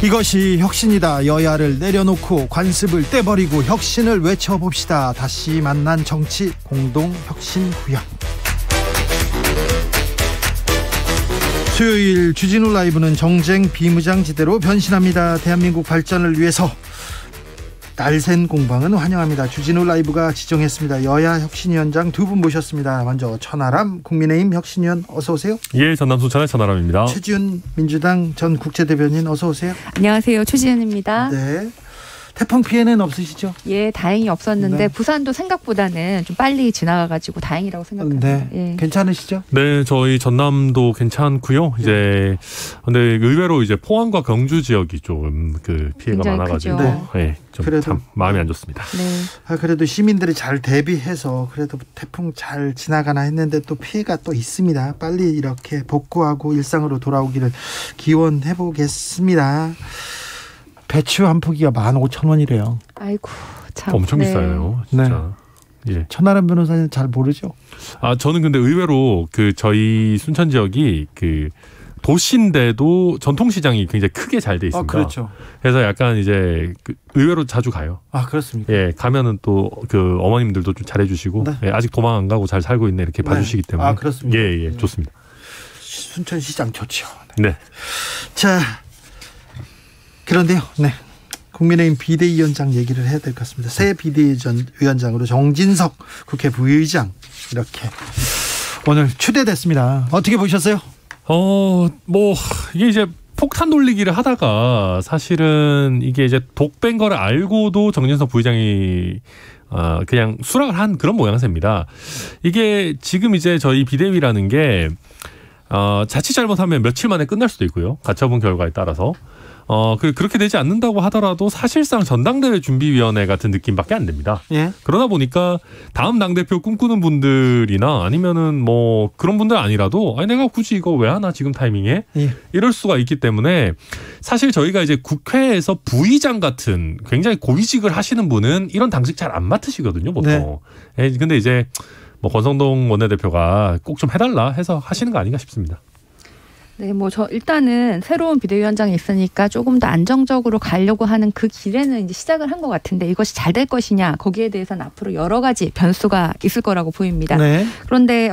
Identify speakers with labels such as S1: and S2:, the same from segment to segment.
S1: 이것이 혁신이다. 여야를 내려놓고 관습을 떼버리고 혁신을 외쳐봅시다. 다시 만난 정치 공동혁신구역. 수요일 주진우 라이브는 정쟁 비무장지대로 변신합니다. 대한민국 발전을 위해서 날샌 공방은 환영합니다. 주진우 라이브가 지정했습니다. 여야 혁신위원장 두 분 모셨습니다. 먼저 천하람 국민의힘 혁신위원 어서 오세요.
S2: 예, 전남 순천의 천하람입니다.
S1: 최지훈 민주당 전 국제대변인 어서 오세요.
S3: 안녕하세요. 최지훈입니다.
S1: 네. 태풍 피해는 없으시죠?
S3: 예, 다행히 없었는데
S1: 네.
S3: 부산도 생각보다는 좀 빨리 지나가가지고 다행이라고 생각합니다.
S1: 네.
S3: 예.
S1: 괜찮으시죠?
S2: 네, 저희 전남도 괜찮고요. 이제 근데 의외로 이제 포항과 경주 지역이 좀 그 피해가 많아가지고, 네, 좀
S1: 그래도
S2: 참 마음이 안 좋습니다.
S3: 네.
S1: 그래도 시민들이 잘 대비해서 그래도 태풍 잘 지나가나 했는데 또 피해가 또 있습니다. 빨리 이렇게 복구하고 일상으로 돌아오기를 기원해 보겠습니다. 배추 한 포기가 15,000원이래요.
S3: 아이고 참.
S2: 엄청 비싸요, 진짜. 네. 예.
S1: 천하람 변호사는 잘 모르죠?
S2: 아, 저는 근데 의외로 그 저희 순천 지역이 그 도시인데도 전통시장이 굉장히 크게 잘 돼 있습니다.
S1: 그렇죠.
S2: 그래서 약간 이제 그 의외로 자주 가요.
S1: 아, 그렇습니까?
S2: 예, 가면은 또 그 어머님들도 좀 잘해주시고,
S1: 네.
S2: 예, 아직 도망 안 가고 잘 살고 있네 이렇게
S1: 네.
S2: 봐주시기 때문에.
S1: 아, 그렇습니다.
S2: 예, 예, 좋습니다.
S1: 순천시장 좋죠.
S2: 네.
S1: 자, 그런데요. 네. 국민의힘 비대위원장 얘기를 해야 될 것 같습니다. 새 비대위원장으로 정진석 국회 부의장 이렇게 오늘 추대됐습니다. 어떻게 보셨어요?
S2: 뭐 이게 이제 폭탄 돌리기를 하다가 사실은 이게 이제 독 뺀 거를 알고도 정진석 부의장이 그냥 수락을 한 그런 모양새입니다. 이게 지금 이제 저희 비대위라는 게 자칫 잘못하면 며칠 만에 끝날 수도 있고요. 가처분 결과에 따라서. 그렇게 되지 않는다고 하더라도 사실상 전당대회 준비위원회 같은 느낌밖에 안 됩니다.
S1: 예.
S2: 그러다 보니까 다음 당대표 꿈꾸는 분들이나 아니면은 뭐 그런 분들 아니라도 아니 내가 굳이 이거 왜 하나 지금 타이밍에
S1: 예.
S2: 이럴 수가 있기 때문에 사실 저희가 이제 국회에서 부의장 같은 굉장히 고위직을 하시는 분은 이런 당직 잘 안 맡으시거든요, 보통. 네. 근데 이제 뭐 권성동 원내대표가 꼭 좀 해달라 해서 하시는 거 아닌가 싶습니다.
S3: 네, 뭐 저 일단은 새로운 비대위원장이 있으니까 조금 더 안정적으로 가려고 하는 그 길에는 이제 시작을 한 것 같은데 이것이 잘 될 것이냐 거기에 대해서는 앞으로 여러 가지 변수가 있을 거라고 보입니다.
S1: 네.
S3: 그런데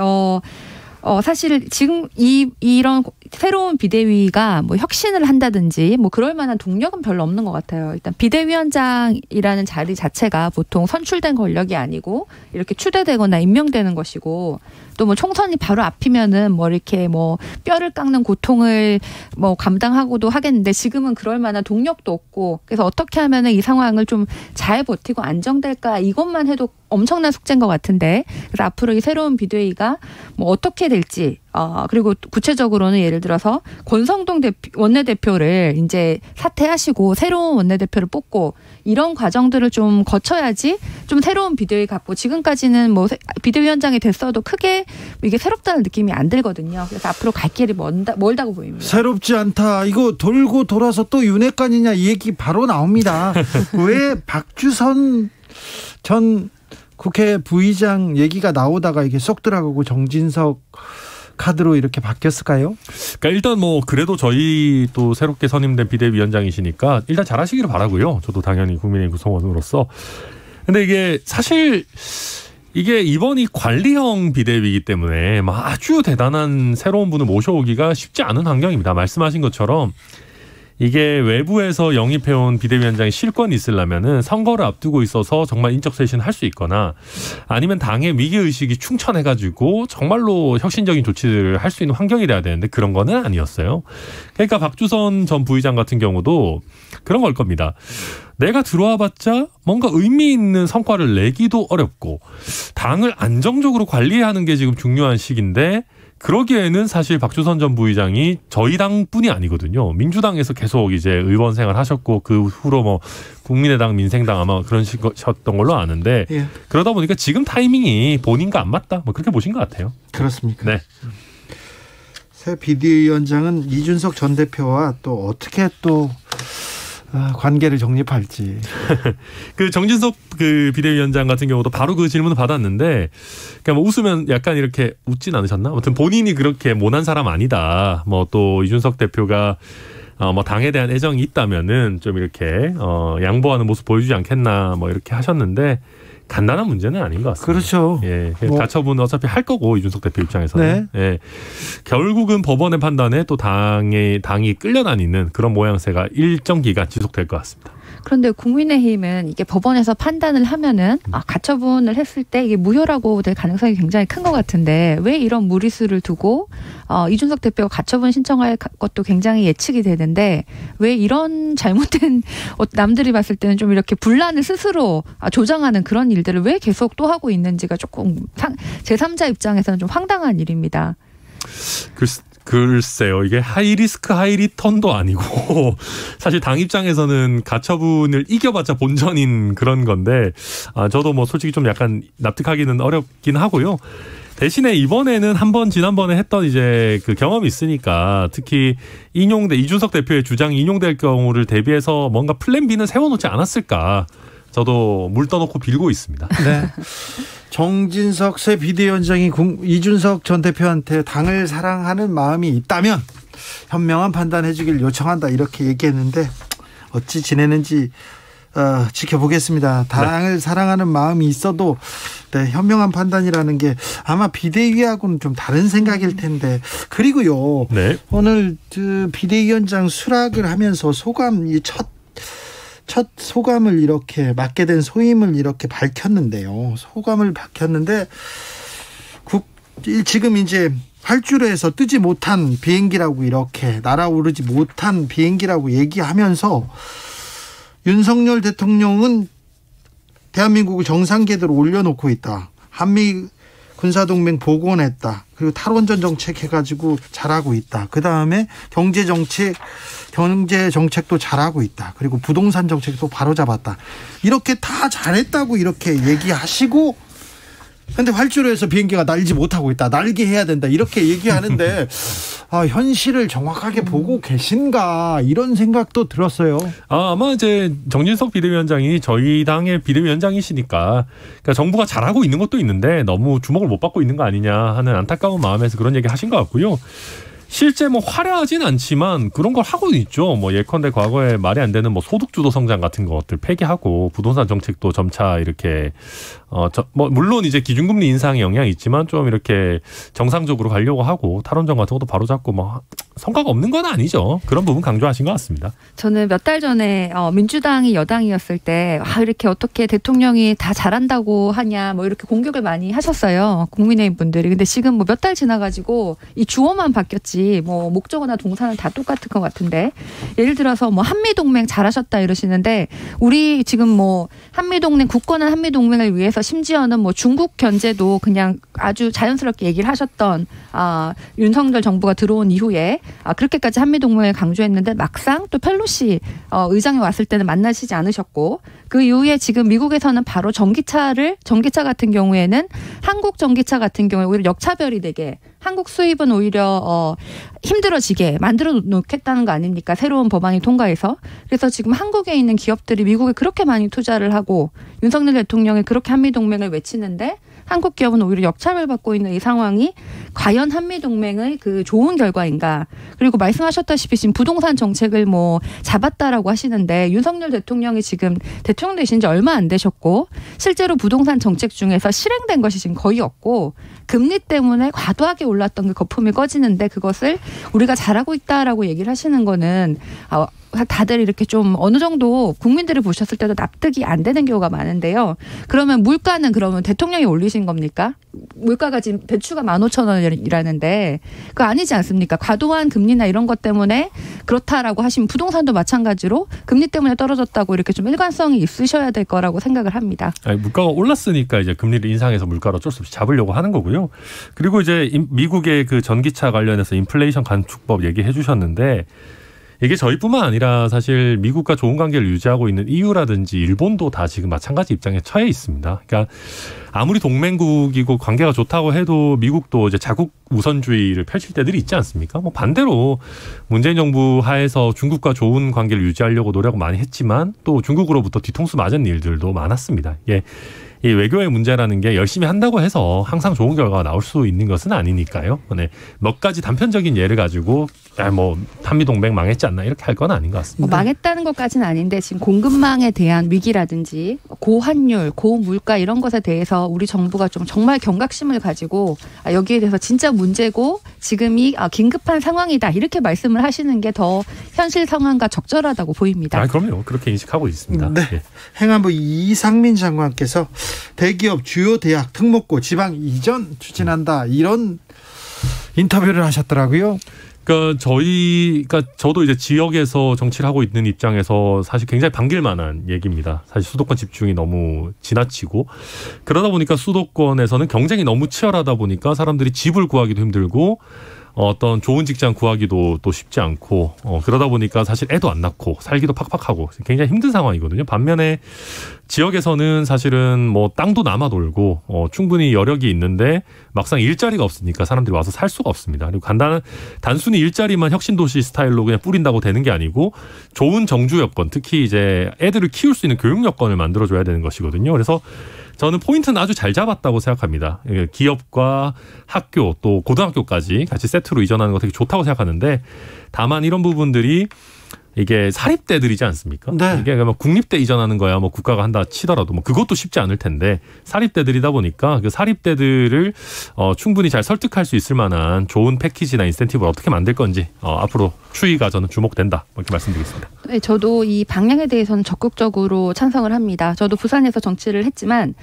S3: 사실 지금 이런 새로운 비대위가 뭐 혁신을 한다든지 뭐 그럴 만한 동력은 별로 없는 것 같아요. 일단 비대위원장이라는 자리 자체가 보통 선출된 권력이 아니고 이렇게 추대되거나 임명되는 것이고 또 뭐 총선이 바로 앞이면은 뭐 이렇게 뭐 뼈를 깎는 고통을 뭐 감당하고도 하겠는데 지금은 그럴 만한 동력도 없고 그래서 어떻게 하면은 이 상황을 좀 잘 버티고 안정될까 이것만 해도 엄청난 숙제인 것 같은데 그래서 앞으로 이 새로운 비대위가 뭐 어떻게 될지 그리고 구체적으로는 예를 들어서 권성동 원내대표를 이제 사퇴하시고 새로운 원내대표를 뽑고 이런 과정들을 좀 거쳐야지 좀 새로운 비대위 갖고 지금까지는 뭐 비대위원장이 됐어도 크게 이게 새롭다는 느낌이 안 들거든요. 그래서 앞으로 갈 길이 멀다고 보입니다.
S1: 새롭지 않다. 이거 돌고 돌아서 또 윤핵관이냐 이 얘기 바로 나옵니다. 왜 박주선 전 국회 부의장 얘기가 나오다가 이게 쏙 들어가고 정진석 카드로 이렇게 바뀌었을까요?
S2: 그러니까 일단 뭐 그래도 저희 또 새롭게 선임된 비대위원장이시니까 일단 잘하시기를 바라고요. 저도 당연히 국민의힘 구성원으로서. 근데 이게 사실 이게 이번이 관리형 비대위이기 때문에 막 아주 대단한 새로운 분을 모셔오기가 쉽지 않은 환경입니다. 말씀하신 것처럼 이게 외부에서 영입해온 비대위원장이 실권이 있으려면은 선거를 앞두고 있어서 정말 인적 쇄신을 할 수 있거나 아니면 당의 위기의식이 충천해가지고 정말로 혁신적인 조치를 할 수 있는 환경이 돼야 되는데 그런 거는 아니었어요. 그러니까 박주선 전 부의장 같은 경우도 그런 걸 겁니다. 내가 들어와봤자 뭔가 의미 있는 성과를 내기도 어렵고 당을 안정적으로 관리해야 하는 게 지금 중요한 시기인데 그러기에는 사실 박주선 전 부의장이 저희 당뿐이 아니거든요. 민주당에서 계속 이제 의원 생활 하셨고 그 후로 뭐 국민의당, 민생당 아마 그런 식이셨던 걸로 아는데
S1: 예.
S2: 그러다 보니까 지금 타이밍이 본인과 안 맞다. 뭐 그렇게 보신 것 같아요.
S1: 그렇습니까?
S2: 네.
S1: 새 비대위원장은 이준석 전 대표와 또 어떻게 또 관계를 정립할지.
S2: 그 정진석 그 비대위원장 같은 경우도 바로 그 질문을 받았는데, 그러니까 뭐 웃으면 약간 이렇게 웃진 않으셨나? 아무튼 본인이 그렇게 모난 사람 아니다. 뭐 또 이준석 대표가 뭐 당에 대한 애정이 있다면은 좀 이렇게 양보하는 모습 보여주지 않겠나 뭐 이렇게 하셨는데 간단한 문제는 아닌 것 같습니다.
S1: 그렇죠.
S2: 예, 가처분 어차피 할 거고 이준석 대표 입장에서는 네. 예, 결국은 법원의 판단에 또 당이 끌려다니는 그런 모양새가 일정 기간 지속될 것 같습니다.
S3: 그런데 국민의힘은 이게 법원에서 판단을 하면은 가처분을 했을 때 이게 무효라고 될 가능성이 굉장히 큰 것 같은데 왜 이런 무리수를 두고 이준석 대표가 가처분 신청할 것도 굉장히 예측이 되는데 왜 이런 잘못된 남들이 봤을 때는 좀 이렇게 분란을 스스로 조장하는 그런 일들을 왜 계속 또 하고 있는지가 조금 제3자 입장에서는 좀 황당한 일입니다.
S2: 글쎄요. 이게 하이리스크 하이리턴도 아니고 사실 당 입장에서는 가처분을 이겨봤자 본전인 그런 건데 저도 뭐 솔직히 좀 약간 납득하기는 어렵긴 하고요. 대신에 이번에는 한번 지난번에 했던 이제 그 경험이 있으니까 특히 이준석 대표의 주장이 인용될 경우를 대비해서 뭔가 플랜 B는 세워놓지 않았을까. 저도 물 떠놓고 빌고 있습니다.
S1: 네. 정진석 새 비대위원장이 이준석 전 대표한테 당을 사랑하는 마음이 있다면 현명한 판단해 주길 요청한다 이렇게 얘기했는데 어찌 지내는지 지켜보겠습니다. 당을 네. 사랑하는 마음이 있어도 네, 현명한 판단이라는 게 아마 비대위하고는 좀 다른 생각일 텐데 그리고요. 네. 오늘 그 비대위원장 수락을 하면서 소감이 첫 소감을 이렇게 맡게 된 소임을 이렇게 밝혔는데요. 소감을 밝혔는데 지금 이제 활주로에서 뜨지 못한 비행기라고 이렇게 날아오르지 못한 비행기라고 얘기하면서 윤석열 대통령은 대한민국을 정상궤도로 올려놓고 있다. 한미 군사동맹 복원했다. 그리고 탈원전 정책 해가지고 잘하고 있다. 그 다음에 경제 정책도 잘하고 있다. 그리고 부동산 정책도 바로잡았다. 이렇게 다 잘했다고 이렇게 얘기하시고 근데 활주로에서 비행기가 날지 못하고 있다. 날게 해야 된다. 이렇게 얘기하는데 현실을 정확하게 보고 계신가 이런 생각도 들었어요.
S2: 아마 이제 정진석 비대위원장이 저희 당의 비대위원장이시니까 그러니까 정부가 잘하고 있는 것도 있는데 너무 주목을 못 받고 있는 거 아니냐 하는 안타까운 마음에서 그런 얘기 하신 것 같고요. 실제 뭐 화려하진 않지만 그런 걸 하고는 있죠. 뭐 예컨대 과거에 말이 안 되는 뭐 소득주도 성장 같은 것들 폐기하고 부동산 정책도 점차 이렇게 뭐 물론 이제 기준금리 인상의 영향이 있지만 좀 이렇게 정상적으로 가려고 하고 탈원전 같은 것도 바로잡고 뭐 성과가 없는 건 아니죠. 그런 부분 강조하신 것 같습니다.
S3: 저는 몇 달 전에 민주당이 여당이었을 때 이렇게 어떻게 대통령이 다 잘한다고 하냐 뭐 이렇게 공격을 많이 하셨어요. 국민의힘 분들이. 근데 지금 뭐 몇 달 지나가지고 이 주어만 바뀌었지. 뭐 목적어나 동사는 다 똑같은 것 같은데 예를 들어서 뭐 한미동맹 잘하셨다 이러시는데 우리 지금 뭐 한미동맹 굳건한 한미동맹을 위해서 심지어는 뭐 중국 견제도 그냥 아주 자연스럽게 얘기를 하셨던 윤석열 정부가 들어온 이후에 그렇게까지 한미동맹을 강조했는데 막상 또 펠로시 의장이 왔을 때는 만나시지 않으셨고 그 이후에 지금 미국에서는 바로 전기차 같은 경우에는 한국 전기차 같은 경우에 오히려 역차별이 되게 한국 수입은 오히려 힘들어지게 만들어 놓겠다는 거 아닙니까? 새로운 법안이 통과해서. 그래서 지금 한국에 있는 기업들이 미국에 그렇게 많이 투자를 하고 윤석열 대통령이 그렇게 한미동맹을 외치는데 한국 기업은 오히려 역차별받고 있는 이 상황이 과연 한미동맹의 그 좋은 결과인가. 그리고 말씀하셨다시피 지금 부동산 정책을 뭐 잡았다라고 하시는데 윤석열 대통령이 지금 대통령 되신 지 얼마 안 되셨고 실제로 부동산 정책 중에서 실행된 것이 지금 거의 없고 금리 때문에 과도하게 올랐던 그 거품이 꺼지는데 그것을 우리가 잘하고 있다라고 얘기를 하시는 거는 다들 이렇게 좀 어느 정도 국민들이 보셨을 때도 납득이 안 되는 경우가 많은데요. 그러면 물가는 그러면 대통령이 올리신 겁니까? 물가가 지금 배추가 15,000원이라는데 그거 아니지 않습니까? 과도한 금리나 이런 것 때문에 그렇다라고 하시면 부동산도 마찬가지로 금리 때문에 떨어졌다고 이렇게 좀 일관성이 있으셔야 될 거라고 생각을 합니다.
S2: 아니, 물가가 올랐으니까 이제 금리를 인상해서 물가를 어쩔 수 없이 잡으려고 하는 거고요. 그리고 이제 미국의 그 전기차 관련해서 인플레이션 감축법 얘기해 주셨는데 이게 저희뿐만 아니라 사실 미국과 좋은 관계를 유지하고 있는 EU라든지 일본도 다 지금 마찬가지 입장에 처해 있습니다. 그러니까 아무리 동맹국이고 관계가 좋다고 해도 미국도 이제 자국 우선주의를 펼칠 때들이 있지 않습니까? 뭐 반대로 문재인 정부 하에서 중국과 좋은 관계를 유지하려고 노력을 많이 했지만 또 중국으로부터 뒤통수 맞은 일들도 많았습니다. 예. 이 외교의 문제라는 게 열심히 한다고 해서 항상 좋은 결과가 나올 수 있는 것은 아니니까요. 네. 몇 가지 단편적인 예를 가지고 뭐 한미동맹 망했지 않나 이렇게 할 건 아닌 것 같습니다.
S3: 망했다는 것까지는 아닌데 지금 공급망에 대한 위기라든지 고환율, 고물가 이런 것에 대해서 우리 정부가 좀 정말 경각심을 가지고 여기에 대해서 진짜 문제고 지금이 긴급한 상황이다 이렇게 말씀을 하시는 게 더 현실 상황과 적절하다고 보입니다.
S2: 그럼요. 그렇게 인식하고 있습니다.
S1: 네.
S2: 예.
S1: 행안부 이상민 장관께서 대기업 주요 대학 특목고 지방 이전 추진한다 이런 인터뷰를 하셨더라고요.
S2: 그러니까 저도 이제 지역에서 정치를 하고 있는 입장에서 사실 굉장히 반길 만한 얘기입니다. 사실 수도권 집중이 너무 지나치고 그러다 보니까 수도권에서는 경쟁이 너무 치열하다 보니까 사람들이 집을 구하기도 힘들고 어떤 좋은 직장 구하기도 또 쉽지 않고 그러다 보니까 사실 애도 안 낳고 살기도 팍팍하고 굉장히 힘든 상황이거든요. 반면에 지역에서는 사실은 뭐 땅도 남아 돌고 충분히 여력이 있는데 막상 일자리가 없으니까 사람들이 와서 살 수가 없습니다. 그리고 단순히 일자리만 혁신도시 스타일로 그냥 뿌린다고 되는 게 아니고 좋은 정주 여건, 특히 이제 애들을 키울 수 있는 교육 여건을 만들어줘야 되는 것이거든요. 그래서 저는 포인트는 아주 잘 잡았다고 생각합니다. 기업과 학교 또 고등학교까지 같이 세트로 이전하는 거 되게 좋다고 생각하는데 다만 이런 부분들이 이게 사립대들이지 않습니까?
S1: 네.
S2: 이게 뭐 국립대 이전하는 거야 뭐 국가가 한다 치더라도 뭐 그것도 쉽지 않을 텐데 사립대들이다 보니까 그 사립대들을 충분히 잘 설득할 수 있을 만한 좋은 패키지나 인센티브를 어떻게 만들 건지 앞으로 추이가 저는 주목된다 이렇게 말씀드리겠습니다.
S3: 네, 저도 이 방향에 대해서는 적극적으로 찬성을 합니다. 저도 부산에서 정치를 했지만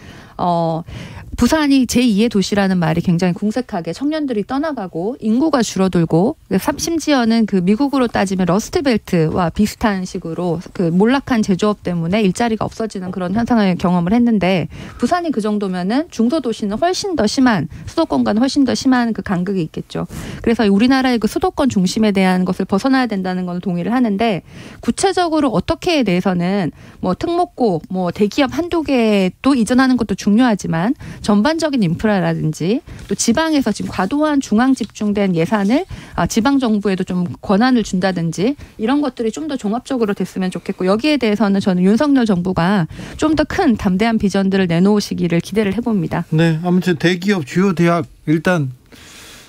S3: 부산이 제2의 도시라는 말이 굉장히 궁색하게 청년들이 떠나가고 인구가 줄어들고 심지어는 그 미국으로 따지면 러스트벨트와 비슷한 식으로 그 몰락한 제조업 때문에 일자리가 없어지는 그런 현상을 경험을 했는데 부산이 그 정도면은 중소도시는 훨씬 더 심한 수도권과는 훨씬 더 심한 그 간극이 있겠죠. 그래서 우리나라의 그 수도권 중심에 대한 것을 벗어나야 된다는 건 동의를 하는데 구체적으로 어떻게에 대해서는 뭐 특목고 뭐 대기업 한두 개도 이전하는 것도 중요하지만 전반적인 인프라라든지 또 지방에서 지금 과도한 중앙 집중된 예산을 지방 정부에도 좀 권한을 준다든지 이런 것들이 좀 더 종합적으로 됐으면 좋겠고 여기에 대해서는 저는 윤석열 정부가 좀 더 큰 담대한 비전들을 내놓으시기를 기대를 해봅니다.
S1: 네, 아무튼 대기업 주요 대학 일단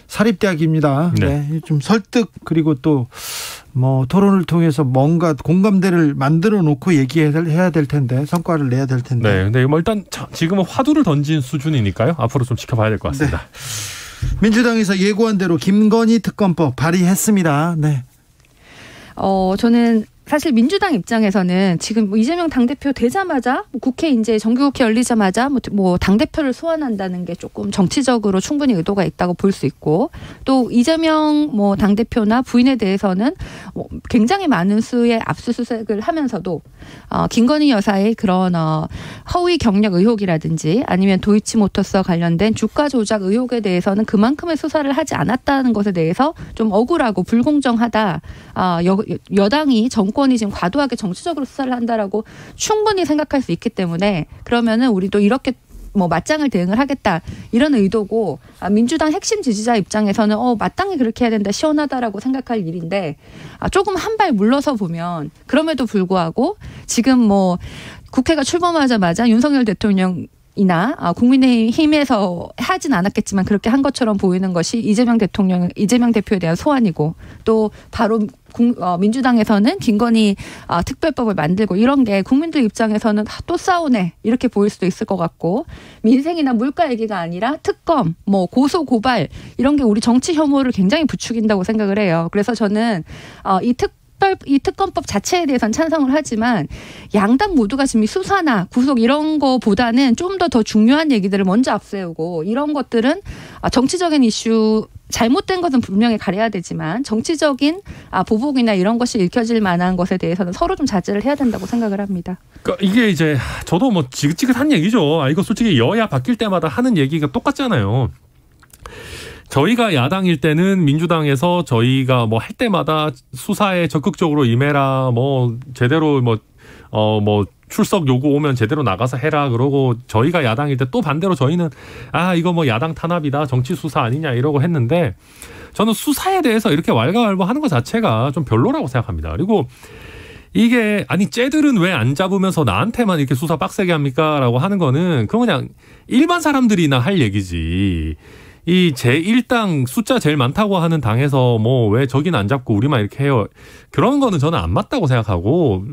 S1: 사립대학입니다. 네, 좀 설득 그리고 또 뭐 토론을 통해서 뭔가 공감대를 만들어 놓고 얘기해야 될 텐데 성과를 내야 될 텐데.
S2: 네, 근데 뭐 일단 지금은 화두를 던진 수준이니까요. 앞으로 좀 지켜봐야 될 것 같습니다.
S1: 네. 민주당에서 예고한 대로 김건희 특검법 발의했습니다. 네.
S3: 저는 사실 민주당 입장에서는 지금 뭐 이재명 당대표 되자마자 국회 이제 정기국회 열리자마자 뭐 당대표를 소환한다는 게 조금 정치적으로 충분히 의도가 있다고 볼 수 있고 또 이재명 뭐 당대표나 부인에 대해서는 굉장히 많은 수의 압수수색을 하면서도 김건희 여사의 그런 허위 경력 의혹이라든지 아니면 도이치모터스와 관련된 주가 조작 의혹에 대해서는 그만큼의 수사를 하지 않았다는 것에 대해서 좀 억울하고 불공정하다. 여당이 정권이 지금 과도하게 정치적으로 수사를 한다라고 충분히 생각할 수 있기 때문에 그러면은 우리도 이렇게 뭐 맞짱을 대응을 하겠다 이런 의도고 민주당 핵심 지지자 입장에서는 마땅히 그렇게 해야 된다 시원하다라고 생각할 일인데 조금 한 발 물러서 보면 그럼에도 불구하고 지금 뭐 국회가 출범하자마자 윤석열 대통령 이나 국민의힘에서 하진 않았겠지만 그렇게 한 것처럼 보이는 것이 이재명 대표에 대한 소환이고 또 바로 민주당에서는 김건희 특별법을 만들고 이런 게 국민들 입장에서는 또 싸우네 이렇게 보일 수도 있을 것 같고 민생이나 물가 얘기가 아니라 특검, 뭐 고소 고발 이런 게 우리 정치 혐오를 굉장히 부추긴다고 생각을 해요. 그래서 저는 이 특검법 자체에 대해서는 찬성을 하지만 양당 모두가 지금 수사나 구속 이런 거보다는 좀 더 중요한 얘기들을 먼저 앞세우고 이런 것들은 정치적인 이슈 잘못된 것은 분명히 가려야 되지만 정치적인 보복이나 이런 것이 읽혀질 만한 것에 대해서는 서로 좀 자제를 해야 된다고 생각을 합니다.
S2: 그러니까 이게 이제 저도 뭐 지긋지긋한 얘기죠. 이거 솔직히 여야 바뀔 때마다 하는 얘기가 똑같잖아요. 저희가 야당일 때는 민주당에서 저희가 뭐 할 때마다 수사에 적극적으로 임해라, 뭐 제대로 뭐 출석 요구 오면 제대로 나가서 해라 그러고 저희가 야당일 때 또 반대로 저희는 이거 뭐 야당 탄압이다 정치 수사 아니냐 이러고 했는데 저는 수사에 대해서 이렇게 왈가왈부하는 것 자체가 좀 별로라고 생각합니다. 그리고 이게 아니 쟤들은 왜 안 잡으면서 나한테만 이렇게 수사 빡세게 합니까? 라고 하는 거는 그건 그냥 일반 사람들이나 할 얘기지. 이 제1당 숫자 제일 많다고 하는 당에서 뭐 왜 저기는 안 잡고 우리만 이렇게 해요. 그런 거는 저는 안 맞다고 생각하고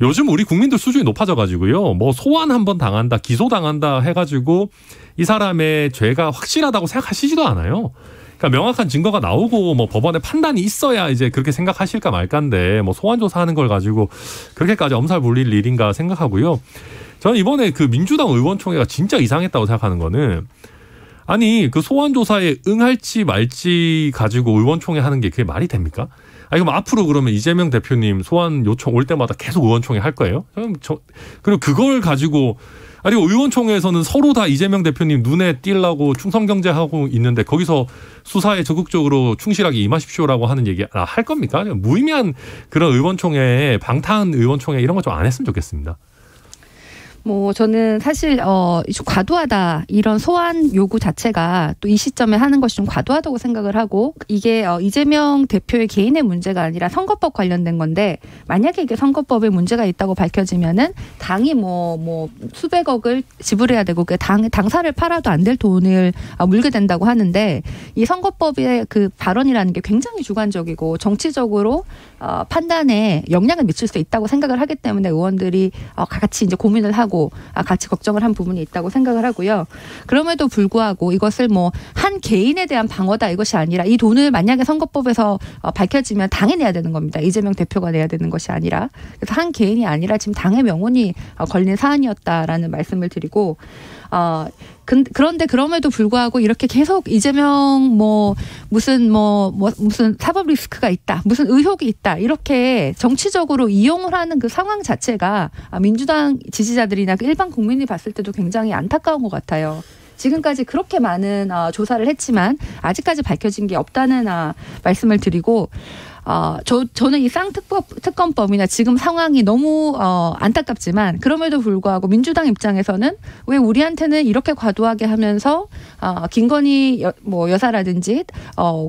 S2: 요즘 우리 국민들 수준이 높아져가지고요. 뭐 소환 한번 당한다, 기소당한다 해가지고 이 사람의 죄가 확실하다고 생각하시지도 않아요. 그러니까 명확한 증거가 나오고 뭐 법원의 판단이 있어야 이제 그렇게 생각하실까 말까인데 뭐 소환 조사하는 걸 가지고 그렇게까지 엄살 부릴 일인가 생각하고요. 저는 이번에 그 민주당 의원총회가 진짜 이상했다고 생각하는 거는 아니 그 소환 조사에 응할지 말지 가지고 의원총회 하는 게 그게 말이 됩니까? 아니 그럼 앞으로 그러면 이재명 대표님 소환 요청 올 때마다 계속 의원총회 할 거예요? 그리고 그걸 가지고 아니 의원총회에서는 서로 다 이재명 대표님 눈에 띄려고 충성경제하고 있는데 거기서 수사에 적극적으로 충실하게 임하십시오라고 하는 얘기 할 겁니까? 무의미한 그런 의원총회, 방탄 의원총회 이런 거 좀 안 했으면 좋겠습니다.
S3: 뭐 저는 사실 좀 과도하다 이런 소환 요구 자체가 또 이 시점에 하는 것이 좀 과도하다고 생각을 하고 이게 이재명 대표의 개인의 문제가 아니라 선거법 관련된 건데 만약에 이게 선거법에 문제가 있다고 밝혀지면은 당이 뭐 수백억을 지불해야 되고 그 당사를 팔아도 안 될 돈을 물게 된다고 하는데 이 선거법의 그 발언이라는 게 굉장히 주관적이고 정치적으로 판단에 영향을 미칠 수 있다고 생각을 하기 때문에 의원들이 같이 이제 고민을 하고 같이 걱정을 한 부분이 있다고 생각을 하고요. 그럼에도 불구하고 이것을 뭐 한 개인에 대한 방어다 이것이 아니라 이 돈을 만약에 선거법에서 밝혀지면 당이 내야 되는 겁니다. 이재명 대표가 내야 되는 것이 아니라. 그래서 한 개인이 아니라 지금 당의 명운이 걸린 사안이었다라는 말씀을 드리고 그런데 그럼에도 불구하고 이렇게 계속 이재명 무슨 사법 리스크가 있다, 무슨 의혹이 있다 이렇게 정치적으로 이용을 하는 그 상황 자체가 민주당 지지자들이나 일반 국민이 봤을 때도 굉장히 안타까운 것 같아요. 지금까지 그렇게 많은 조사를 했지만 아직까지 밝혀진 게 없다는 말씀을 드리고 저는 이 쌍특검법이나 지금 상황이 너무 안타깝지만 그럼에도 불구하고 민주당 입장에서는 왜 우리한테는 이렇게 과도하게 하면서 김건희 여사라든지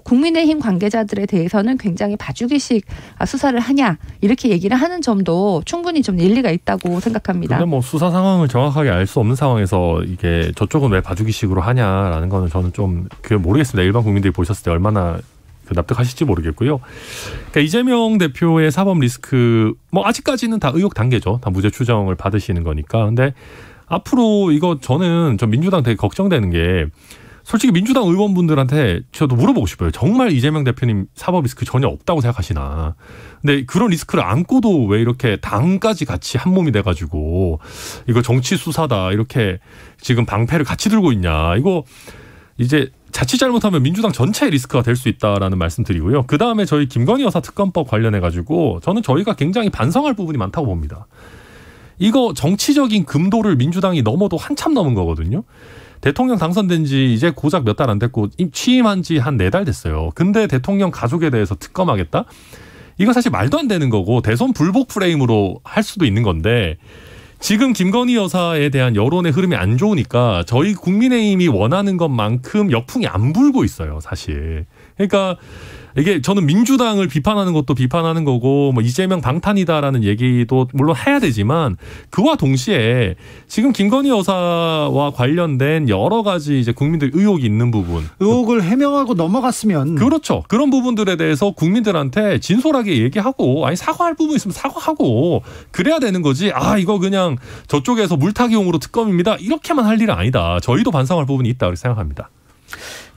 S3: 국민의힘 관계자들에 대해서는 굉장히 봐주기식 수사를 하냐 이렇게 얘기를 하는 점도 충분히 좀 일리가 있다고 생각합니다.
S2: 근데 뭐 수사 상황을 정확하게 알 수 없는 상황에서 이게 저쪽은 왜 봐주기식으로 하냐라는 거는 저는 좀 모르겠습니다. 일반 국민들이 보셨을 때 얼마나 납득하실지 모르겠고요. 그러니까 이재명 대표의 사법 리스크 아직까지는 다 의혹 단계죠. 다 무죄 추정을 받으시는 거니까. 근데 앞으로 이거 저는 민주당 되게 걱정되는 게 솔직히 민주당 의원분들한테 저도 물어보고 싶어요. 정말 이재명 대표님 사법 리스크 전혀 없다고 생각하시나. 근데 그런 리스크를 안고도 왜 이렇게 당까지 같이 한 몸이 돼가지고 이거 정치 수사다 이렇게 지금 방패를 같이 들고 있냐. 이거 이제 자칫 잘못하면 민주당 전체의 리스크가 될 수 있다라는 말씀 드리고요. 그다음에 저희 김건희 여사 특검법 관련해가지고 저는 저희가 굉장히 반성할 부분이 많다고 봅니다. 이거 정치적인 금도를 민주당이 넘어도 한참 넘은 거거든요. 대통령 당선된 지 이제 고작 몇 달 안 됐고 취임한 지 한 4달 됐어요. 근데 대통령 가족에 대해서 특검하겠다? 이거 사실 말도 안 되는 거고 대선 불복 프레임으로 할 수도 있는 건데 지금 김건희 여사에 대한 여론의 흐름이 안 좋으니까 저희 국민의힘이 원하는 것만큼 역풍이 안 불고 있어요, 사실. 그러니까 이게 저는 민주당을 비판하는 것도 비판하는 거고 이재명 방탄이다라는 얘기도 물론 해야 되지만 그와 동시에 지금 김건희 여사와 관련된 여러 가지 이제 국민들 의혹이 있는 부분,
S1: 의혹을 해명하고 넘어갔으면
S2: 그렇죠. 그런 부분들에 대해서 국민들한테 진솔하게 얘기하고 사과할 부분 있으면 사과하고 그래야 되는 거지. 이거 그냥 저쪽에서 물타기용으로 특검입니다. 이렇게만 할 일은 아니다. 저희도 반성할 부분이 있다 그렇게 생각합니다.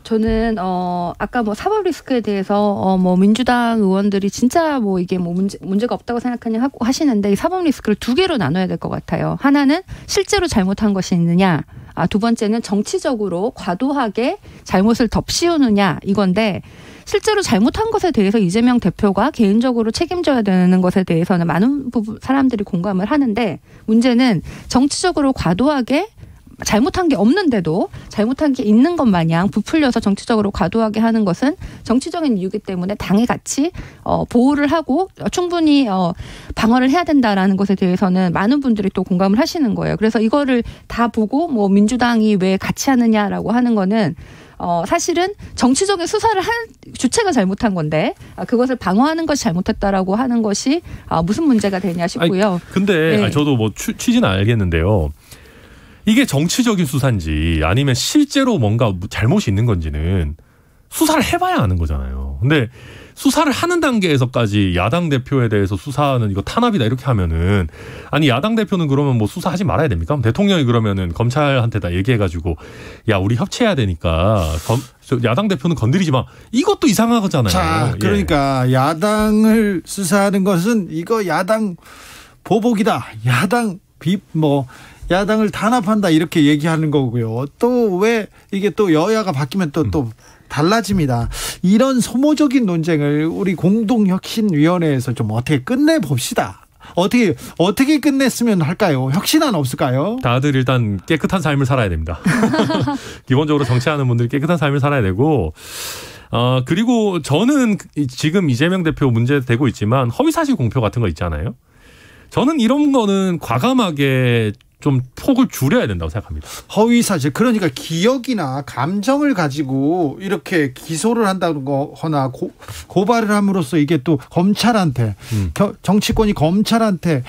S3: 저는 아까 사법 리스크에 대해서 민주당 의원들이 진짜 이게 문제가 없다고 생각하냐 하시는데 이 사법 리스크를 두 개로 나눠야 될 것 같아요. 하나는 실제로 잘못한 것이 있느냐, 두 번째는 정치적으로 과도하게 잘못을 덮씌우느냐 이건데 실제로 잘못한 것에 대해서 이재명 대표가 개인적으로 책임져야 되는 것에 대해서는 많은 사람들이 공감을 하는데 문제는 정치적으로 과도하게 잘못한 게 없는데도 잘못한 게 있는 것 마냥 부풀려서 정치적으로 과도하게 하는 것은 정치적인 이유이기 때문에 당이 같이 보호를 하고 충분히 방어를 해야 된다라는 것에 대해서는 많은 분들이 또 공감을 하시는 거예요. 그래서 이거를 다 보고 민주당이 왜 같이 하느냐라고 하는 거는 사실은 정치적인 수사를 한 주체가 잘못한 건데 그것을 방어하는 것이 잘못했다라고 하는 것이 무슨 문제가 되냐 싶고요.
S2: 아니, 근데
S3: 네.
S2: 저도 뭐 취지는 알겠는데요. 이게 정치적인 수사인지 아니면 실제로 뭔가 잘못이 있는 건지는 수사를 해봐야 아는 거잖아요. 근데 수사를 하는 단계에서까지 야당 대표에 대해서 수사는 이거 탄압이다 이렇게 하면은 아니 야당 대표는 그러면 뭐 수사하지 말아야 됩니까? 대통령이 그러면은 검찰한테 다 얘기해가지고 야 우리 협치해야 되니까 야당 대표는 건드리지 마. 이것도 이상한 거잖아요.
S1: 자, 그러니까 야당을 수사하는 것은 이거 야당 보복이다. 야당을 탄압한다 이렇게 얘기하는 거고요. 또 왜 이게 또 여야가 바뀌면 또 달라집니다. 이런 소모적인 논쟁을 우리 공동혁신위원회에서 좀 어떻게 끝내봅시다. 어떻게 끝냈으면 할까요? 혁신안 없을까요?
S2: 다들 일단 깨끗한 삶을 살아야 됩니다. 기본적으로 정치하는 분들이 깨끗한 삶을 살아야 되고 그리고 저는 지금 이재명 대표 문제되고 있지만 허위사실 공표 같은 거 있잖아요. 저는 이런 거는 과감하게 좀 폭을 줄여야 된다고 생각합니다.
S1: 허위사실 그러니까 기억이나 감정을 가지고 이렇게 기소를 한다거나 고발을 함으로써 이게 또 검찰한테 정치권이 검찰한테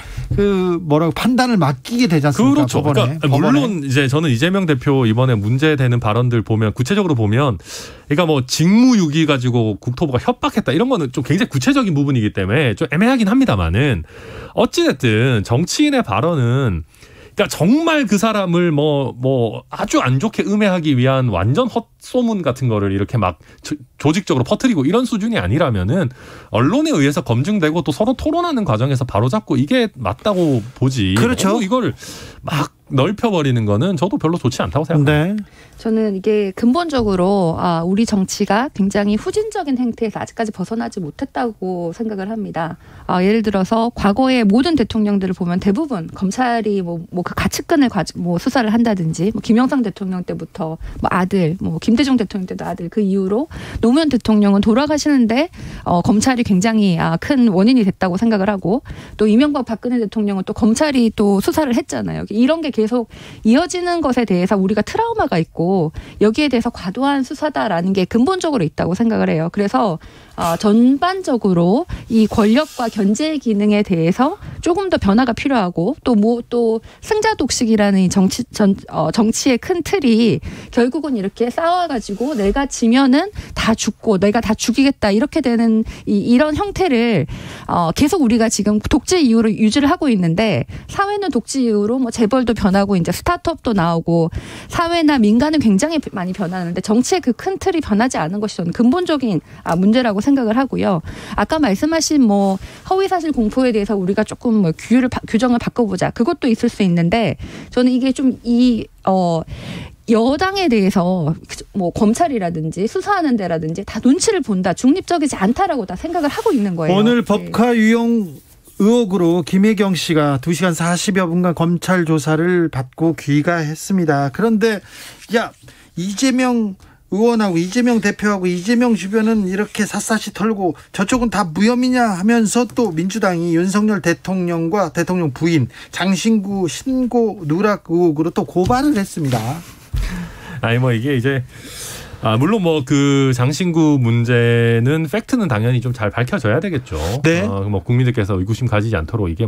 S1: 판단을 맡기게 되지 않습니까?
S2: 그렇죠. 그러니까 물론 이제 저는 이재명 대표 이번에 문제되는 발언들 보면 구체적으로 보면 그러니까 뭐 직무유기 가지고 국토부가 협박했다 이런 거는 좀 굉장히 구체적인 부분이기 때문에 좀 애매하긴 합니다만은 어찌됐든 정치인의 발언은 그러니까 정말 그 사람을 뭐 아주 안 좋게 음해하기 위한 완전 헛소문 같은 거를 이렇게 막 조직적으로 퍼뜨리고 이런 수준이 아니라면은 언론에 의해서 검증되고 또 서로 토론하는 과정에서 바로잡고 이게 맞다고 보지.
S1: 그렇죠.
S2: 이걸 막 넓혀버리는 거는 저도 별로 좋지 않다고 생각합니다.
S1: 네.
S3: 저는 이게 근본적으로 우리 정치가 굉장히 후진적인 행태에서 아직까지 벗어나지 못했다고 생각을 합니다. 예를 들어서 과거의 모든 대통령들을 보면 대부분 검찰이 그 가치권을 수사를 한다든지 김영삼 대통령 때부터 아들, 김대중 대통령 때도 아들 그 이후로 노무현 대통령은 돌아가시는데 검찰이 굉장히 큰 원인이 됐다고 생각을 하고 또 이명박 박근혜 대통령은 또 검찰이 또 수사를 했잖아요. 이런 게 계속 이어지는 것에 대해서 우리가 트라우마가 있고 여기에 대해서 과도한 수사다라는 게 근본적으로 있다고 생각을 해요. 그래서 전반적으로 이 권력과 견제 기능에 대해서 조금 더 변화가 필요하고 또 승자 독식이라는 정치의 큰 틀이 결국은 이렇게 싸워가지고 내가 지면은 다 죽고 내가 다 죽이겠다 이렇게 되는 이런 형태를 계속 우리가 지금 독재 이후로 유지를 하고 있는데 사회는 독재 이후로 재벌도 변하고 이제 스타트업도 나오고 사회나 민간은 굉장히 많이 변하는데 정치의 그 큰 틀이 변하지 않은 것이 저는 근본적인 문제라고 생각을 하고요. 아까 말씀하신 허위사실 공표에 대해서 우리가 조금 규정을 바꿔보자. 그것도 있을 수 있는데 저는 이게 좀 여당에 대해서 검찰이라든지 수사하는 데라든지 다 눈치를 본다. 중립적이지 않다라고 다 생각을 하고 있는 거예요.
S1: 오늘 법카 유용 의혹으로 김혜경 씨가 2시간 40여 분간 검찰 조사를 받고 귀가했습니다. 그런데 이재명 의원하고 이재명 대표하고 이재명 주변은 이렇게 샅샅이 털고 저쪽은 다 무혐의냐 하면서 또 민주당이 윤석열 대통령과 대통령 부인 장신구 신고 누락 의혹으로 또 고발을 했습니다.
S2: 이게 이제 물론 그 장신구 문제는 팩트는 당연히 좀 잘 밝혀져야 되겠죠.
S1: 네.
S2: 국민들께서 의구심 가지지 않도록 이게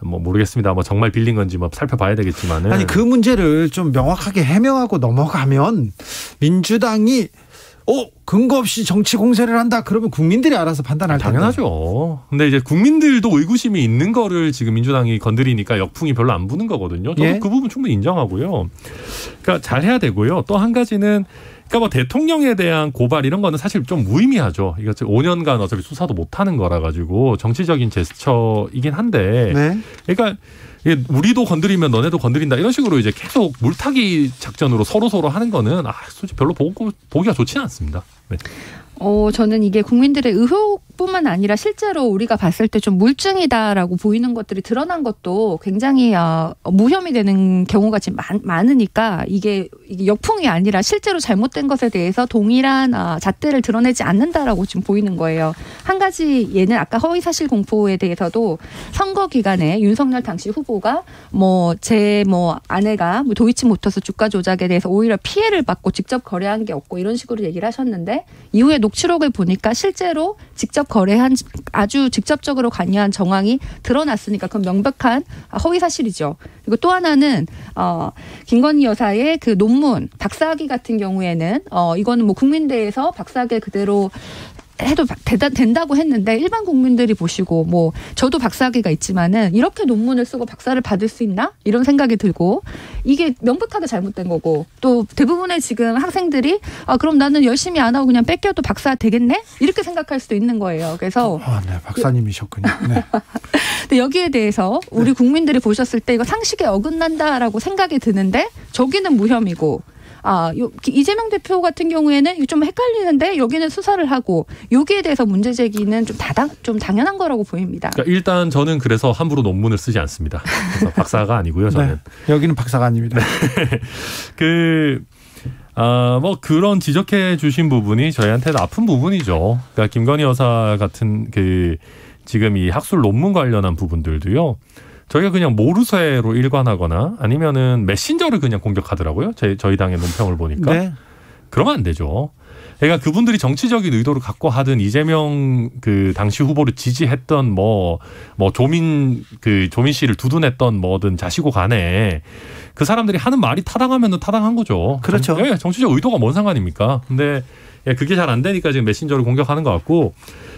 S2: 모르겠습니다. 정말 빌린 건지 살펴봐야 되겠지만은.
S1: 아니 그 문제를 좀 명확하게 해명하고 넘어가면 민주당이 근거 없이 정치 공세를 한다 그러면 국민들이 알아서 판단할 텐데.
S2: 당연하죠. 근데 이제 국민들도 의구심이 있는 거를 지금 민주당이 건드리니까 역풍이 별로 안 부는 거거든요. 저도 그 부분 충분히 인정하고요. 그러니까 잘 해야 되고요. 또 한 가지는 그러니까 대통령에 대한 고발 이런 거는 사실 좀 무의미하죠. 이거 5년간 어차피 수사도 못 하는 거라 가지고 정치적인 제스처이긴 한데.
S1: 네.
S2: 그러니까 우리도 건드리면 너네도 건드린다 이런 식으로 이제 계속 물타기 작전으로 서로 하는 거는 솔직히 별로 보기가 좋지는 않습니다. 네.
S3: 저는 이게 국민들의 의혹뿐만 아니라 실제로 우리가 봤을 때 좀 물증이다라고 보이는 것들이 드러난 것도 굉장히 무혐의 되는 경우가 지금 많으니까 이게 역풍이 아니라 실제로 잘못된 것에 대해서 동일한 잣대를 드러내지 않는다라고 지금 보이는 거예요. 한 가지 예는 아까 허위사실 공표에 대해서도 선거 기간에 윤석열 당시 후보가 제 아내가 도이치모터스 주가 조작에 대해서 오히려 피해를 받고 직접 거래한 게 없고 이런 식으로 얘기를 하셨는데 이후에 녹취록을 보니까 실제로 직접 거래한 아주 직접적으로 관여한 정황이 드러났으니까 그건 명백한 허위 사실이죠. 그리고 또 하나는 김건희 여사의 그 논문 박사학위 같은 경우에는 이거는 국민대에서 박사학위 그대로 해도 된다고 했는데 일반 국민들이 보시고 저도 박사학위가 있지만은 이렇게 논문을 쓰고 박사를 받을 수 있나? 이런 생각이 들고 이게 명백하게 잘못된 거고 또 대부분의 지금 학생들이 그럼 나는 열심히 안 하고 그냥 뺏겨도 박사 되겠네? 이렇게 생각할 수도 있는 거예요. 그래서
S1: 네, 박사님이셨군요. 네.
S3: 근데 여기에 대해서 우리 국민들이 보셨을 때 이거 상식에 어긋난다라고 생각이 드는데 저기는 무혐의고 이재명 대표 같은 경우에는 좀 헷갈리는데 여기는 수사를 하고 여기에 대해서 문제 제기는 좀 당연한 거라고 보입니다.
S2: 그러니까 일단 저는 그래서 함부로 논문을 쓰지 않습니다. 그래서 박사가 아니고요. 저는.
S1: 네, 여기는 박사가 아닙니다.
S2: 그런 지적해 주신 부분이 저희한테는 아픈 부분이죠. 그러니까 김건희 여사 같은 지금 이 학술 논문 관련한 부분들도요. 저희가 그냥 모르쇠로 일관하거나 아니면은 메신저를 그냥 공격하더라고요. 저희 당의 논평을 보니까. 네. 그러면 안 되죠. 그러니까 그분들이 정치적인 의도를 갖고 하든 이재명 당시 후보를 지지했던 조민 씨를 두둔했던 뭐든 자시고 간에 그 사람들이 하는 말이 타당하면은 타당한 거죠.
S1: 그렇죠.
S2: 정치적 의도가 뭔 상관입니까? 근데 그게 잘 안 되니까 지금 메신저를 공격하는 것 같고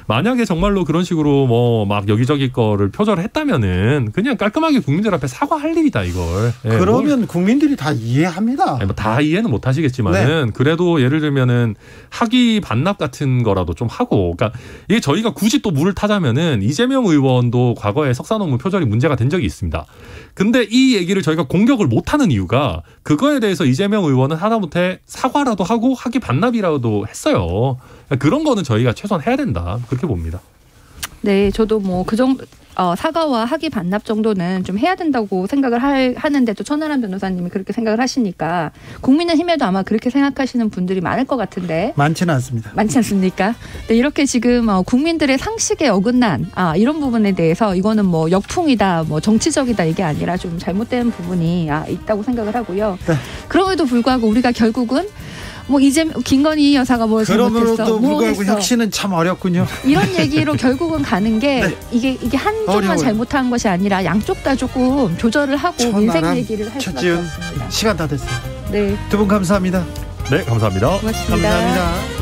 S2: 만약에 정말로 그런 식으로 막 여기저기 거를 표절을 했다면은 그냥 깔끔하게 국민들 앞에 사과할 일이다 이걸.
S1: 그러면 국민들이 다 이해합니다.
S2: 다 이해는 못 하시겠지만은 네. 그래도 예를 들면은 학위 반납 같은 거라도 좀 하고 그러니까 이게 저희가 굳이 또 물을 타자면은 이재명 의원도 과거에 석사 논문 표절이 문제가 된 적이 있습니다. 근데 이 얘기를 저희가 공격을 못 하는 이유가 그거에 대해서 이재명 의원은 하다못해 사과라도 하고 학위 반납이라도 했어요. 그런 거는 저희가 최소한 해야 된다. 그렇게 봅니다.
S3: 네, 저도 그 정도 사과와 학위 반납 정도는 좀 해야 된다고 생각을 하는데 또 천하람 변호사님이 그렇게 생각을 하시니까 국민의힘에도 아마 그렇게 생각하시는 분들이 많을 것 같은데
S1: 많지는 않습니다.
S3: 많지 않습니까? 네, 이렇게 지금 국민들의 상식에 어긋난 이런 부분에 대해서 이거는 역풍이다, 정치적이다 이게 아니라 좀 잘못된 부분이 있다고 생각을 하고요. 네. 그럼에도 불구하고 우리가 결국은 김건희 여사가 뭘 잘못했어.
S1: 그럼에도 불구하고 혁신은 참 어렵군요.
S3: 이런 얘기로 결국은 가는 게 네. 이게 한쪽만 잘못한 것이 아니라 양쪽 다 조금 조절을 하고 인생 얘기를 할 수밖에 없습니다.
S1: 시간 다 됐어요.
S3: 네.
S1: 두 분 감사합니다.
S2: 네, 감사합니다.
S3: 고맙습니다.
S1: 감사합니다.